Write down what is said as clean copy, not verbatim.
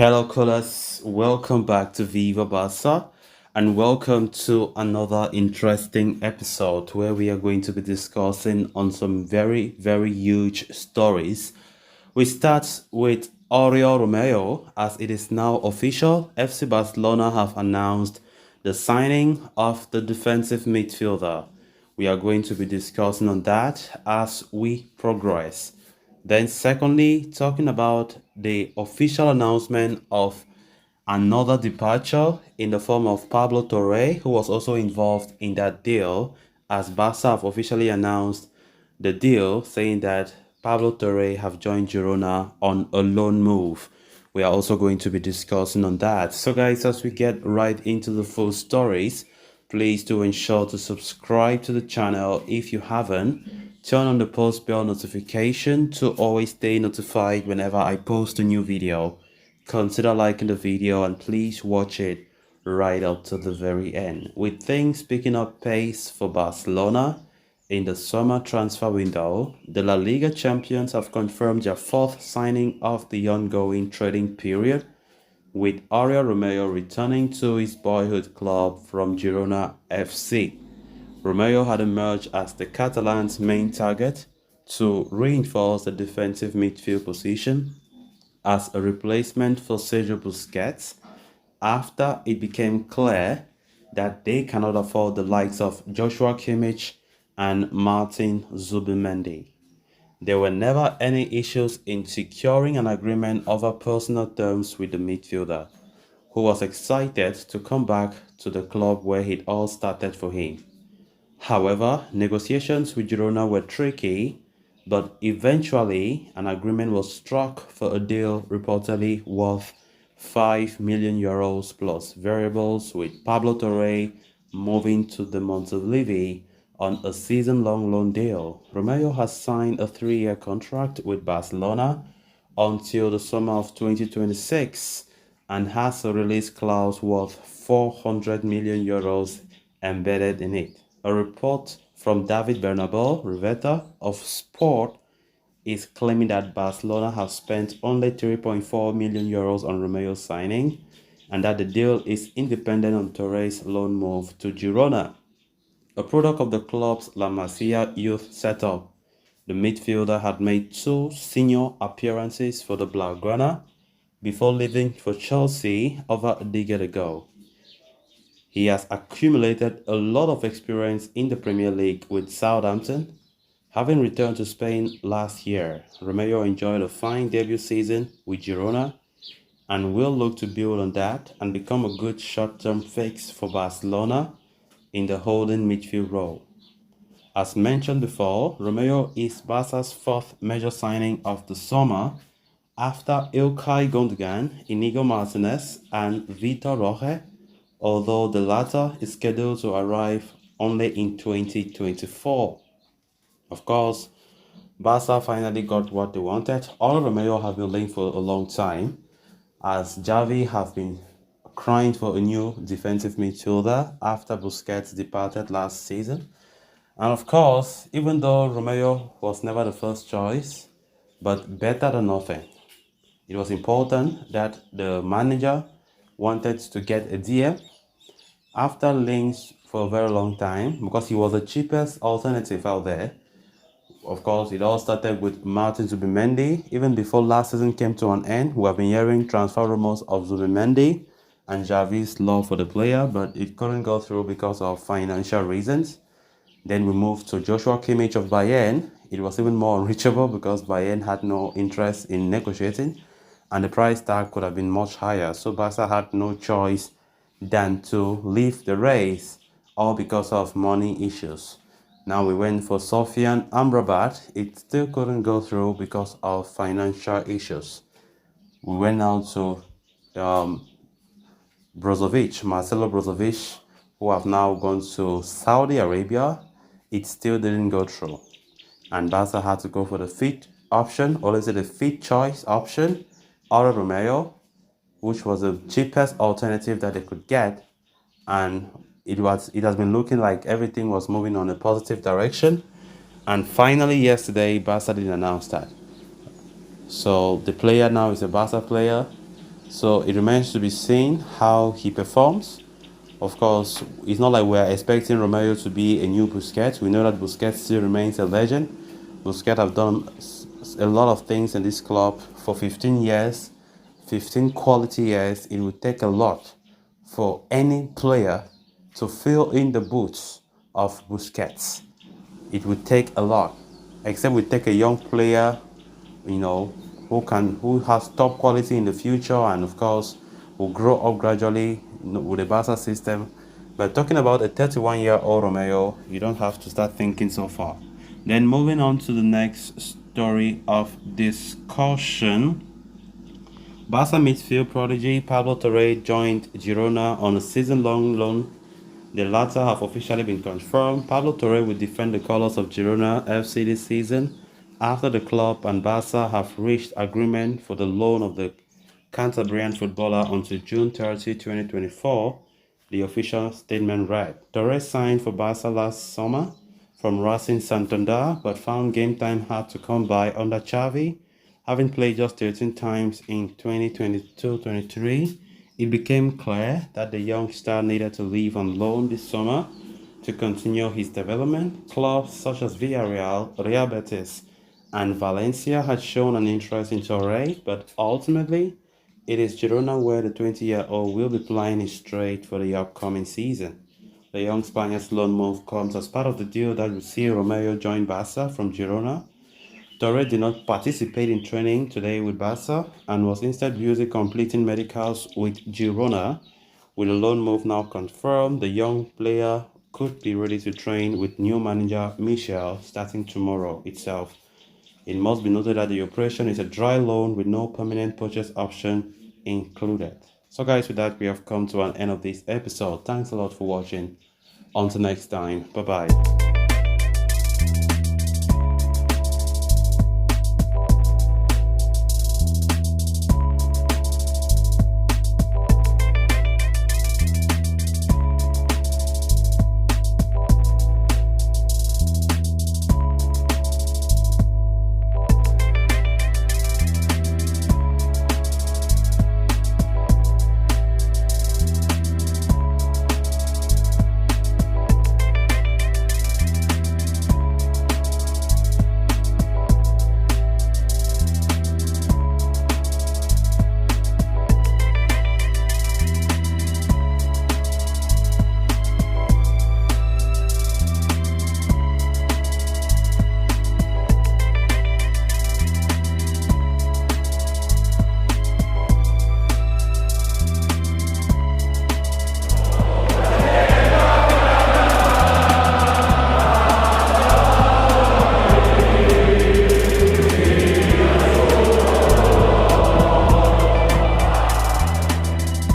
Hello, callers. Welcome back to Viva Barca, and welcome to another interesting episode where we are going to be discussing on some very, very huge stories. We start with Oriol Romeu, as it is now official. FC Barcelona have announced the signing of the defensive midfielder. We are going to be discussing on that as we progress. Then, secondly, talking about the official announcement of another departure in the form of Pablo Torre, who was also involved in that deal, as Barca have officially announced the deal, saying that Pablo Torre have joined Girona on a loan move. We are also going to be discussing on that. So, guys, as we get right into the full stories, please do ensure to subscribe to the channel if you haven't. Turn on the post bell notification to always stay notified whenever I post a new video. Consider liking the video and please watch it right up to the very end. With things picking up pace for Barcelona in the summer transfer window, the La Liga champions have confirmed their fourth signing of the ongoing trading period, with Oriol Romeu returning to his boyhood club from Girona FC. Romeu had emerged as the Catalans' main target to reinforce the defensive midfield position as a replacement for Sergio Busquets after it became clear that they cannot afford the likes of Joshua Kimmich and Martin Zubimendi. There were never any issues in securing an agreement over personal terms with the midfielder, who was excited to come back to the club where it all started for him. However, negotiations with Girona were tricky, but eventually an agreement was struck for a deal reportedly worth 5 million euros plus variables, with Pablo Torre moving to the Montilivi on a season-long loan deal. Romeu has signed a 3-year contract with Barcelona until the summer of 2026 and has a release clause worth 400 million euros embedded in it. A report from David Bernabeu Riveta of Sport is claiming that Barcelona have spent only 3.4 million euros on Romeu's signing and that the deal is independent on Torre's loan move to Girona, a product of the club's La Masia youth setup. The midfielder had made 2 senior appearances for the Blaugrana before leaving for Chelsea over a decade ago. He has accumulated a lot of experience in the Premier League with Southampton. Having returned to Spain last year, Romeu enjoyed a fine debut season with Girona and will look to build on that and become a good short-term fix for Barcelona in the holding midfield role. As mentioned before, Romeu is Barca's fourth major signing of the summer after Ilkay Gundogan, Inigo Martinez and Vitor Roque, although the latter is scheduled to arrive only in 2024. Of course, Barca finally got what they wanted. Oriol Romeu have been linked for a long time, as Xavi have been crying for a new defensive midfielder after Busquets departed last season. And of course, even though Romeu was never the first choice, but better than nothing. It was important that the manager wanted to get a DM after links for a very long time because he was the cheapest alternative out there. Of course, it all started with Martin Zubimendi. Even before last season came to an end, we have been hearing transfer rumors of Zubimendi and Xavi's love for the player, but it couldn't go through because of financial reasons. Then we moved to Joshua Kimmich of Bayern. It was even more unreachable because Bayern had no interest in negotiating and the price tag could have been much higher. So Barca had no choice than to leave the race, all because of money issues. Now we went for Sofian Amrabat. It still couldn't go through because of financial issues. We went now to Marcelo Brozovic, who have now gone to Saudi Arabia. It still didn't go through. And Barca had to go for the fifth option, or is it the fifth choice option, Oriol Romeu, which was the cheapest alternative that they could get. And it has been looking like everything was moving on a positive direction. And finally yesterday, Barca did announce that. So the player now is a Barca player. So it remains to be seen how he performs. Of course, it's not like we're expecting Romeo to be a new Busquets. We know that Busquets still remains a legend. Busquets have done a lot of things in this club for 15 years, 15 quality years. It would take a lot for any player to fill in the boots of Busquets. It would take a lot, except we take a young player, you know, who has top quality in the future, and of course will grow up gradually, with the Barca system. But talking about a 31-year-old Romeo, you don't have to start thinking so far. Then moving on to the next story of discussion. Barca midfield prodigy Pablo Torre joined Girona on a season-long loan. The latter have officially been confirmed. Pablo Torre will defend the colors of Girona FC this season after the club and Barca have reached agreement for the loan of the Cantabrian footballer until June 30, 2024, the official statement read. Torre signed for Barca last summer from Racing Santander but found game time hard to come by under Xavi. Having played just 13 times in 2022-23, it became clear that the young star needed to leave on loan this summer to continue his development. Clubs such as Villarreal, Real Betis, and Valencia had shown an interest in Torre, but ultimately, it is Girona where the 20-year-old will be plying his trade for the upcoming season. The young Spaniard's loan move comes as part of the deal that would see Romeo join Barca from Girona. Torre did not participate in training today with Barca and was instead busy completing medicals with Girona. With the loan move now confirmed, the young player could be ready to train with new manager Michel starting tomorrow itself. It must be noted that the operation is a dry loan with no permanent purchase option included. So guys, with that we have come to an end of this episode. Thanks a lot for watching. Until next time, bye bye.